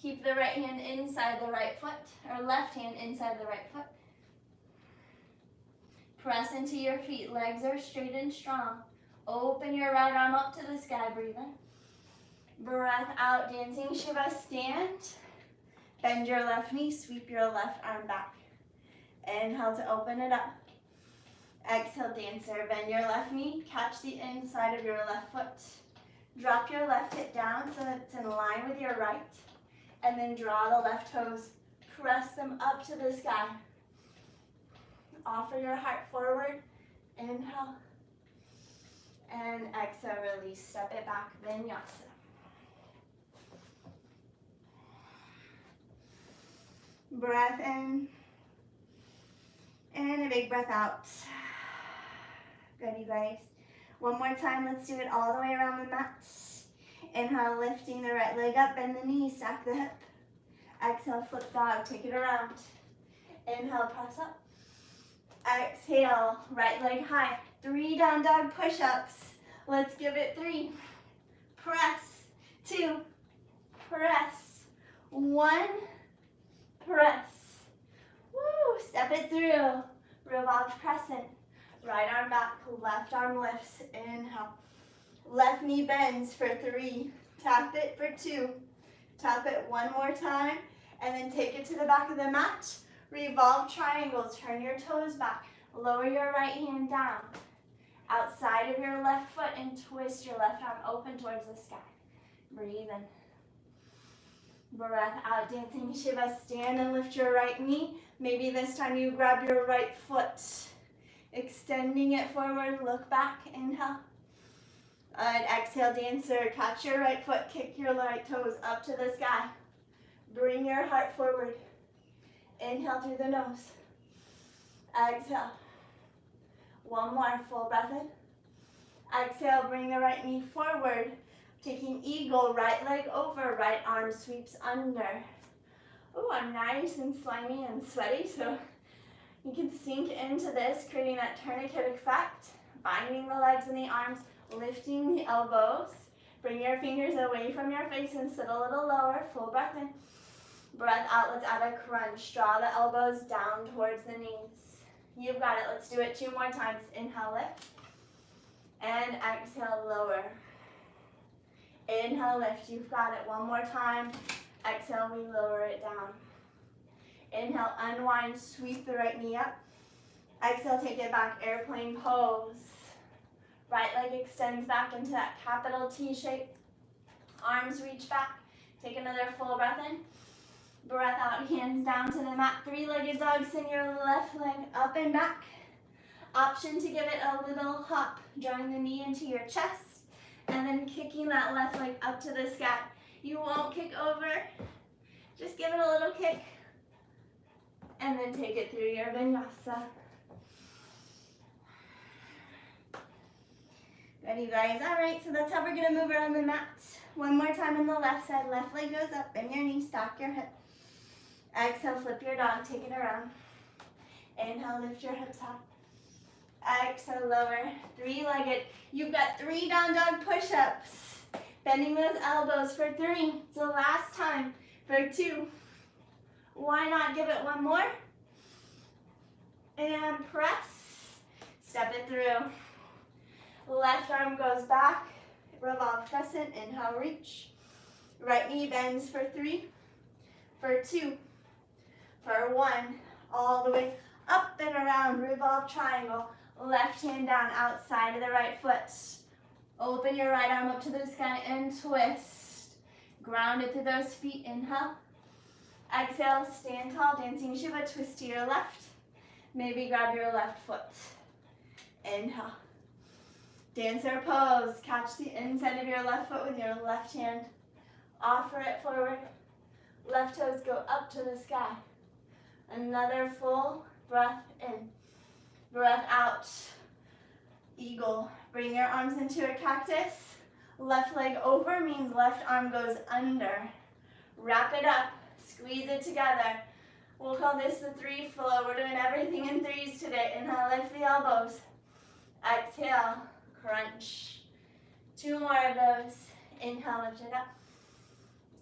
keep the right hand inside the right foot, or left hand inside the right foot. Press into your feet, legs are straight and strong. Open your right arm up to the sky, breathe in. Breath out, dancing Shiva, stand. Bend your left knee, sweep your left arm back. Inhale to open it up. Exhale, dancer, bend your left knee, catch the inside of your left foot. Drop your left hip down so that it's in line with your right. And then draw the left toes, press them up to the sky. Offer your heart forward, inhale, and exhale, release, step it back, Vinyasa. Breath in, and a big breath out. Good, you guys. One more time, let's do it all the way around the mat. Inhale, lifting the right leg up, bend the knee, stack the hip. Exhale, flip dog, take it around. Inhale, press up. Exhale, right leg high. 3 down dog push-ups. Let's give it 3. Press. 2. Press. 1. Press. Woo! Step it through. Revolved crescent. Right arm back, left arm lifts. Inhale. Left knee bends for 3. Tap it for 2. Tap it 1 more time. And then take it to the back of the mat. Revolve triangles, turn your toes back, lower your right hand down, outside of your left foot, and twist your left arm open towards the sky. Breathe in. Breath out, dancing Shiva, stand and lift your right knee. Maybe this time you grab your right foot, extending it forward, look back, inhale. And exhale, dancer, catch your right foot, kick your right toes up to the sky. Bring your heart forward. Inhale through the nose. Exhale. 1 more, full breath in. Exhale, bring the right knee forward. Taking eagle, right leg over, right arm sweeps under. Ooh, I'm nice and slimy and sweaty, so you can sink into this, creating that tourniquet effect. Binding the legs and the arms, lifting the elbows. Bring your fingers away from your face and sit a little lower. Full breath in. Breath out, let's add a crunch. Draw the elbows down towards the knees. You've got it, let's do it 2 more times. Inhale, lift. And exhale, lower. Inhale, lift, you've got it. 1 more time. Exhale, we lower it down. Inhale, unwind, sweep the right knee up. Exhale, take it back, airplane pose. Right leg extends back into that capital T shape. Arms reach back. Take another full breath in. Breath out, hands down to the mat. 3-legged dog, send your left leg up and back. Option to give it a little hop. Drawing the knee into your chest. And then kicking that left leg up to the sky. You won't kick over. Just give it a little kick. And then take it through your vinyasa. Ready, guys? All right, so that's how we're gonna move around the mat. One more time on the left side. Left leg goes up, bend your knee, stack your hip. Exhale, flip your dog, take it around. Inhale, lift your hips high. Exhale, lower. Three-legged. You've got 3 down dog push-ups. Bending those elbows for 3. It's the last time. For 2. Why not give it one more? And press. Step it through. Left arm goes back. Revolve crescent. Inhale, reach. Right knee bends for 3. For 2. For 1. All the way up and around. Revolve triangle. Left hand down outside of the right foot. Open your right arm up to the sky and twist. Ground it through those feet. Inhale. Exhale, stand tall, dancing Shiva. Twist to your left. Maybe grab your left foot. Inhale. Dancer pose. Catch the inside of your left foot with your left hand. Offer it forward. Left toes go up to the sky. Another full breath in. Breath out. Eagle. Bring your arms into a cactus. Left leg over means left arm goes under. Wrap it up. Squeeze it together. We'll call this the 3 flow. We're doing everything in 3s today. Inhale, lift the elbows. Exhale, crunch. 2 more of those. Inhale, lift it up.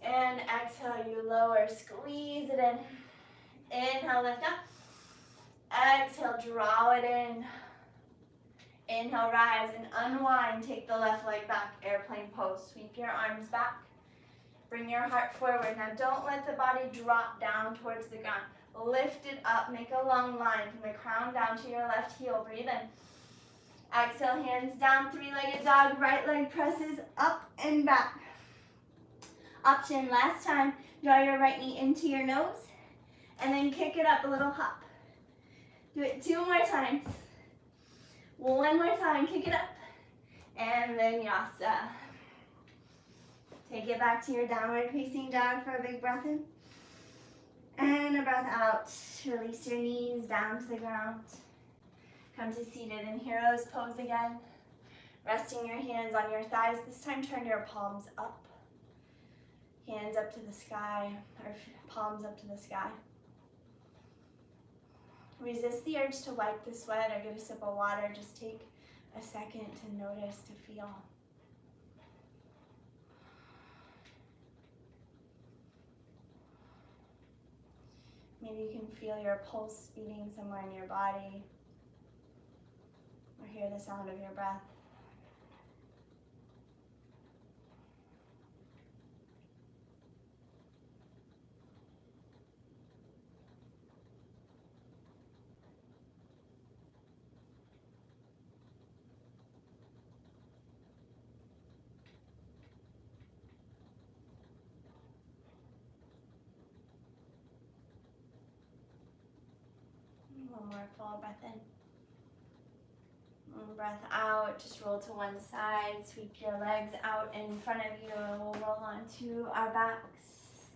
And exhale, you lower. Squeeze it in. Inhale, lift up. Exhale, draw it in. Inhale, rise and unwind. Take the left leg back. Airplane pose. Sweep your arms back. Bring your heart forward. Now don't let the body drop down towards the ground. Lift it up. Make a long line from the crown down to your left heel. Breathe in. Exhale, hands down. 3-legged dog. Right leg presses up and back. Option last time. Draw your right knee into your nose. And then kick it up a little hop. Do it 2 more times. 1 more time, kick it up. And vinyasa. Take it back to your downward facing dog for a big breath in. And a breath out. Release your knees down to the ground. Come to seated in hero's pose again. Resting your hands on your thighs. This time turn your palms up. Hands up to the sky, or palms up to the sky. Resist the urge to wipe the sweat or get a sip of water. Just take a second to notice, to feel. Maybe you can feel your pulse beating somewhere in your body, or hear the sound of your breath. One more full breath in. One breath out. Just roll to one side. Sweep your legs out in front of you, and we'll roll onto our backs.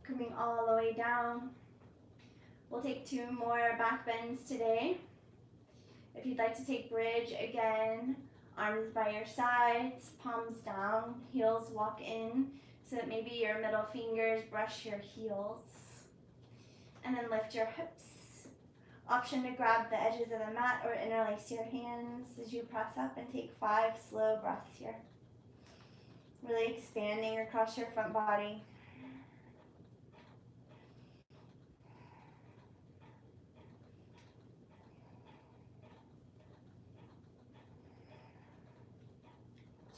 Coming all the way down. We'll take 2 more back bends today. If you'd like to take bridge again, arms by your sides, palms down, heels walk in, so that maybe your middle fingers brush your heels. And then lift your hips. Option to grab the edges of the mat or interlace your hands as you press up, and take 5 slow breaths here. Really expanding across your front body.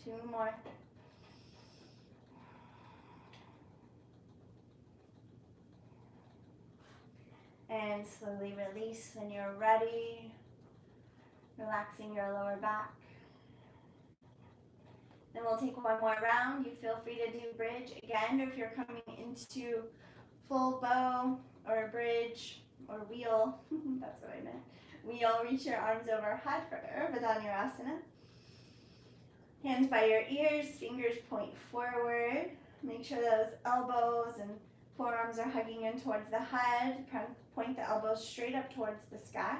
Two more. And slowly release when you're ready, relaxing your lower back. Then we'll take 1 more round. You feel free to do bridge again, or if you're coming into full bow or bridge or wheel, that's what I meant. Wheel, reach your arms overhead for Urdhva Dhanurasana. Hands by your ears, fingers point forward. Make sure those elbows and forearms are hugging in towards the head. Point the elbows straight up towards the sky.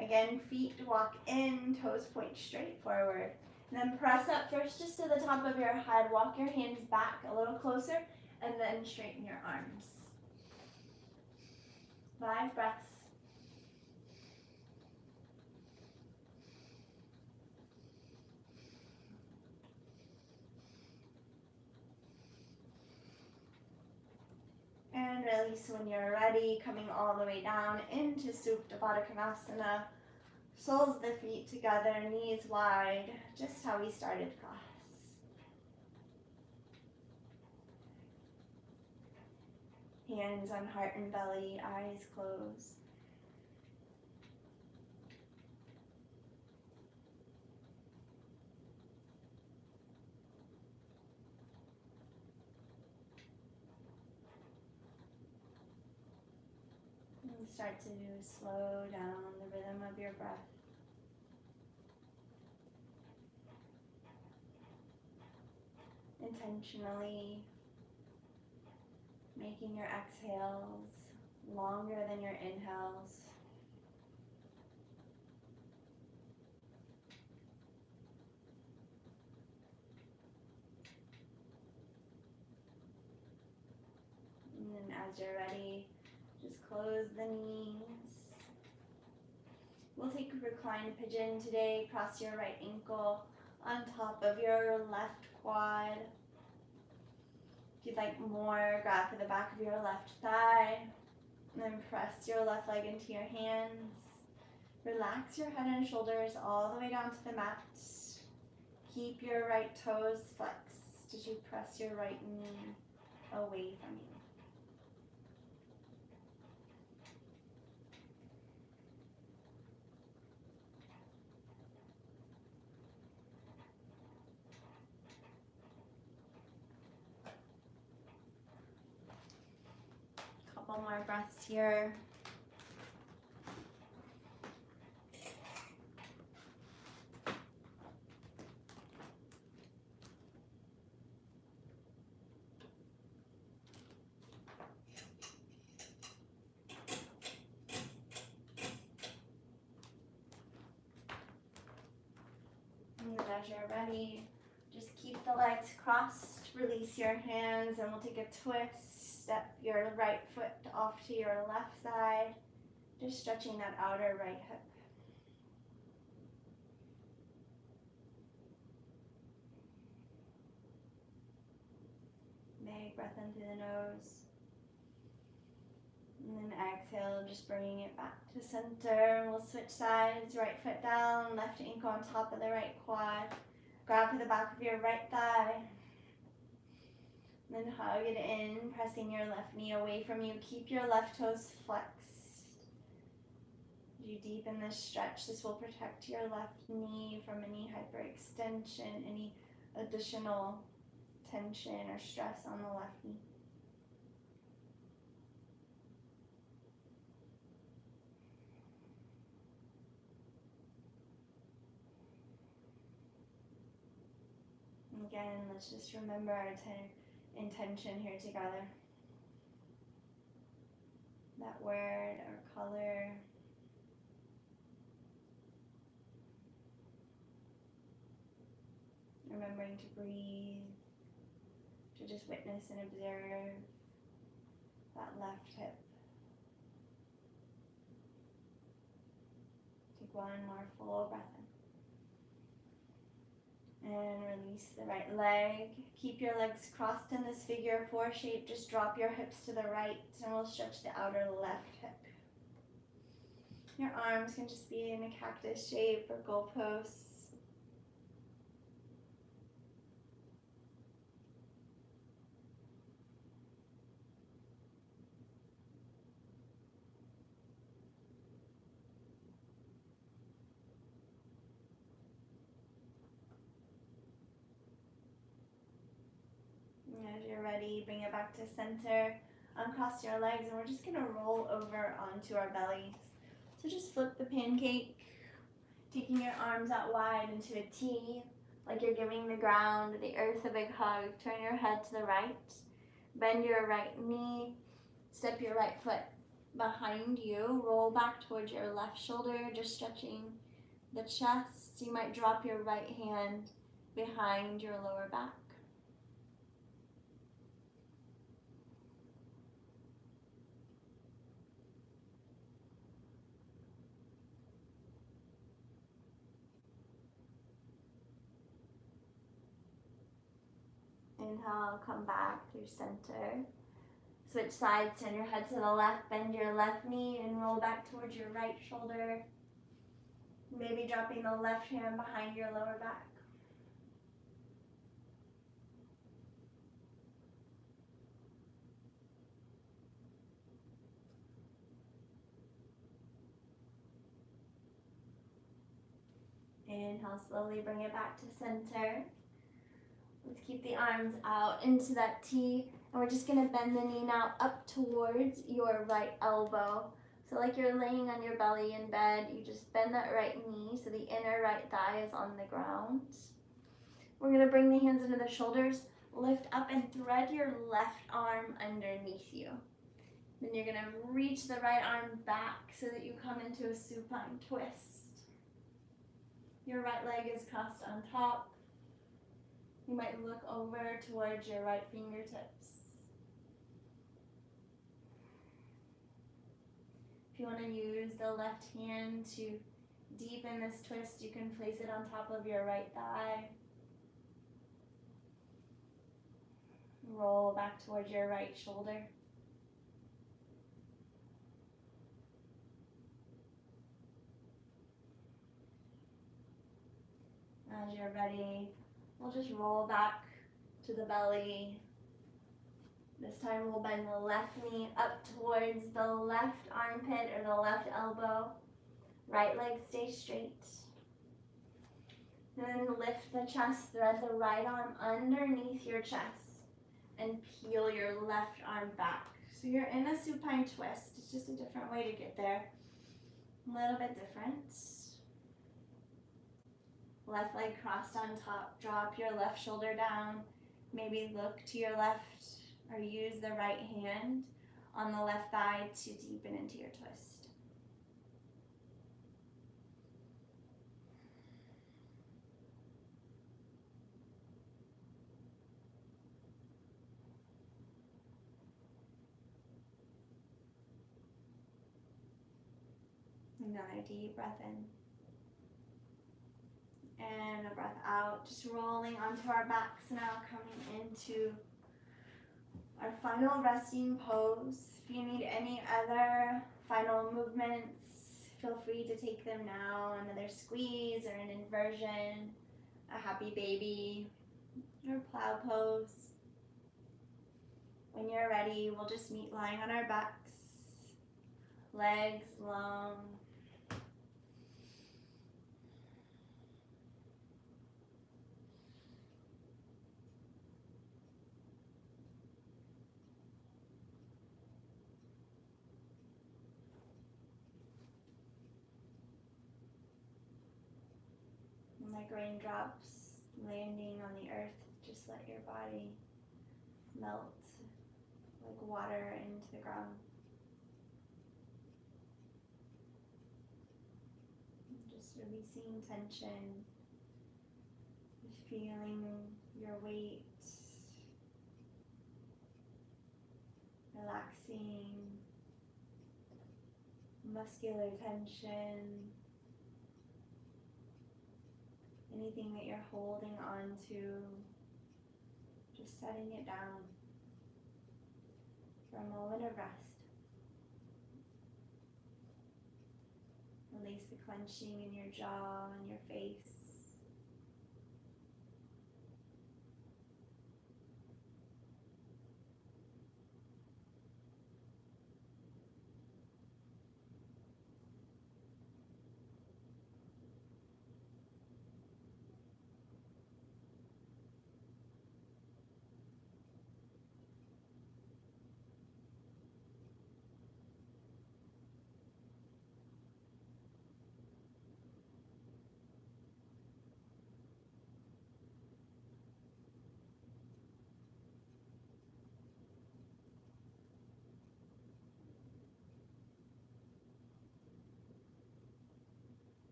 Again, feet walk in, toes point straight forward. And then press up first just to the top of your head. Walk your hands back a little closer and then straighten your arms. 5 breaths. And release when you're ready, coming all the way down into Supta Baddha Konasana. Soles of the feet together, knees wide, just how we started class. Hands on heart and belly, eyes closed. And start to slow down the rhythm of your breath. Intentionally making your exhales longer than your inhales. And then as you're ready, just close the knees. We'll take reclined pigeon today. Cross your right ankle on top of your left quad. If you'd like more, grab for the back of your left thigh. And then press your left leg into your hands. Relax your head and shoulders all the way down to the mat. Keep your right toes flexed as you press your right knee away from you. Couple more breaths here. And as you're ready, just keep the legs crossed, release your hands, and we'll take a twist. Step your right foot off to your left side, just stretching that outer right hip. Big breath in through the nose. And then exhale, just bringing it back to center. We'll switch sides, right foot down, left ankle on top of the right quad. Grab for the back of your right thigh. Then hug it in, pressing your left knee away from you. Keep your left toes flexed. As you deepen this stretch, this will protect your left knee from any hyperextension, any additional tension or stress on the left knee. And again, let's just remember our intention here together. That word or color. Remembering to breathe, to just witness and observe that left hip. Take one more full breath in. And release the right leg. Keep your legs crossed in this figure 4 shape. Just drop your hips to the right and we'll stretch the outer left hip. Your arms can just be in a cactus shape or goalposts. As you're ready, bring it back to center. Uncross your legs and we're just going to roll over onto our bellies. So just flip the pancake, taking your arms out wide into a T. like you're giving the ground, the earth a big hug. Turn your head to the right. Bend your right knee. Step your right foot behind you. Roll back towards your left shoulder, just stretching the chest. You might drop your right hand behind your lower back. Inhale, come back through center. Switch sides, turn your head to the left, bend your left knee and roll back towards your right shoulder. Maybe dropping the left hand behind your lower back. Inhale, slowly bring it back to center. Let's keep the arms out into that T, and we're just gonna bend the knee now up towards your right elbow. So like you're laying on your belly in bed, you just bend that right knee so the inner right thigh is on the ground. We're gonna bring the hands into the shoulders, lift up and thread your left arm underneath you. Then you're gonna reach the right arm back so that you come into a supine twist. Your right leg is crossed on top. You might look over towards your right fingertips. If you want to use the left hand to deepen this twist, you can place it on top of your right thigh. Roll back towards your right shoulder. As you're ready, we'll just roll back to the belly. This time we'll bend the left knee up towards the left armpit or the left elbow. Right leg stays straight. Then lift the chest, thread the right arm underneath your chest and peel your left arm back. So you're in a supine twist. It's just a different way to get there. A little bit different. Left leg crossed on top. Drop your left shoulder down. Maybe look to your left or use the right hand on the left thigh to deepen into your twist. Another deep breath in. And a breath out, just rolling onto our backs now, coming into our final resting pose. If you need any other final movements, feel free to take them now. Another squeeze or an inversion, a happy baby, or plow pose. When you're ready, we'll just meet lying on our backs, legs long. Like raindrops landing on the earth, just let your body melt like water into the ground. Just releasing tension, just feeling your weight, relaxing muscular tension. Anything that you're holding on to, just setting it down for a moment of rest. Release the clenching in your jaw and your face.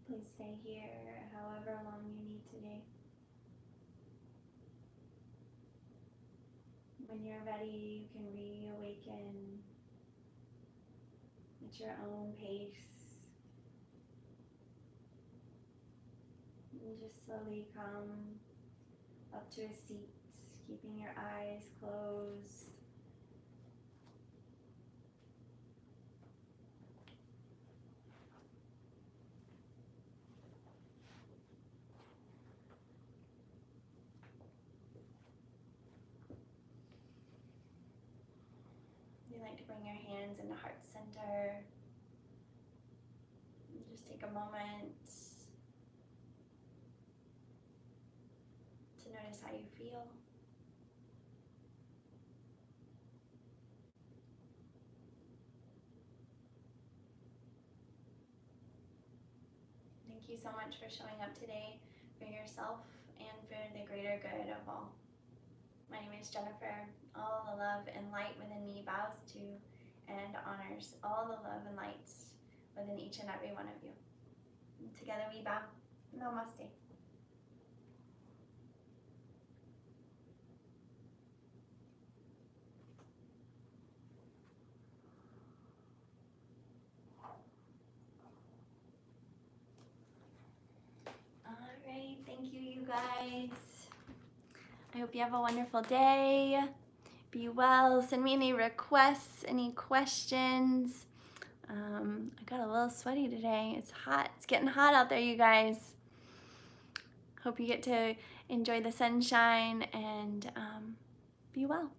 Please stay here however long you need today. When you're ready, you can reawaken at your own pace. And just slowly come up to a seat, keeping your eyes closed. You like to bring your hands into heart center. And just take a moment to notice how you feel. Thank you so much for showing up today for yourself and for the greater good of all. My name is Jennifer. All the love and light within me bows to and honors all the love and light within each and every one of you. And together we bow. Namaste. Alright, thank you, you guys. I hope you have a wonderful day. Be well. Send me any requests, any questions. I got a little sweaty today. It's hot. It's getting hot out there, you guys. Hope you get to enjoy the sunshine and be well.